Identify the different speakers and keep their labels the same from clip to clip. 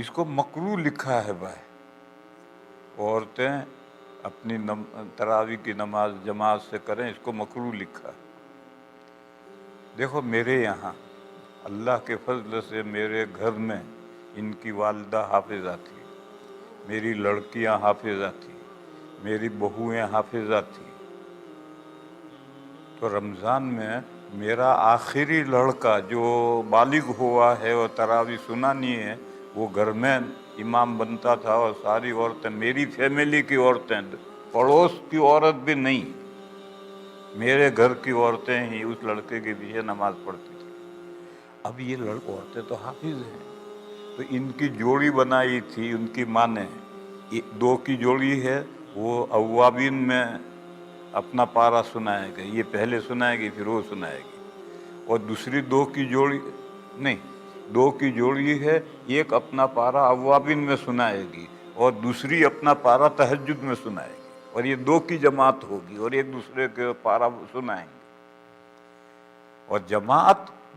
Speaker 1: اس کو مکروہ لکھا ہے بھائی، عورتیں اپنی تراویح کی نماز جماعت سے کریں، اس کو مکروہ لکھا ہے۔ دیکھو میرے یہاں اللہ کے فضل سے میرے گھر میں ان کی والدہ حافظہ تھی، میری لڑکیاں حافظہ تھیں، میری بہویں حافظہ تھیں۔ تو رمضان میں میرا آخری لڑکا جو بالغ ہوا ہے اور تراویح سنانی ہے، وہ گھر میں امام بنتا تھا، اور ساری عورتیں میری فیملی کی عورتیں، پڑوس کی عورت بھی نہیں، میرے گھر کی عورتیں ہی اس لڑکے کے پیچھے نماز پڑھتی تھی۔ اب یہ عورتیں تو حافظ ہیں، تو ان کی جوڑی بنائی تھی ان کی ماں نے، 2 کی جوڑی ہے، وہ اوابین میں اپنا پارا سنائے گا، یہ پہلے سنائے گی پھر وہ سنائے گی، اور دوسری 2 کی جوڑی نہیں، 2 کی جوڑی ہے، ایک اپنا پارا اوابین میں سنائے گی اور دوسری اپنا پارا تہجد میں سنائے گی، اور یہ 2 کی جماعت ہوگی اور ایک دوسرے کے پارا سنائیں گے۔ اور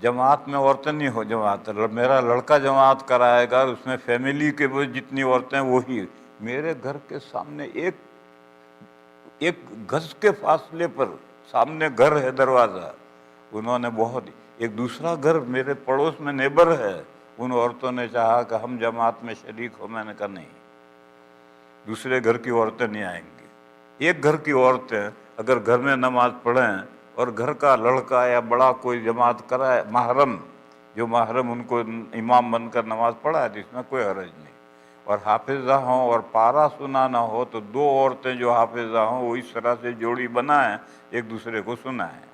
Speaker 1: جماعت میں عورتیں نہیں ہو، جماعت میرا لڑکا جماعت کرائے گا، اس میں فیملی کے جتنی عورتیں وہی، میرے گھر کے سامنے ایک گز کے فاصلے پر سامنے گھر ہے، دروازہ، انہوں نے ایک دوسرا گھر میرے پڑوس میں نیبر ہے، ان عورتوں نے چاہا کہ ہم جماعت میں شریک ہو، میں نے کہا نہیں، دوسرے گھر کی عورتیں نہیں آئیں گی۔ ایک گھر کی عورتیں اگر گھر میں نماز پڑھیں اور گھر کا لڑکا یا بڑا کوئی جماعت کرائے، محرم ان کو امام بن کر نماز پڑھائے، تو اس میں کوئی حرج نہیں۔ اور حافظہ ہوں اور پارا سنانا ہو تو 2 عورتیں جو حافظہ ہوں وہ اس طرح سے جوڑی بنائیں، ایک دوسرے کو سنائیں۔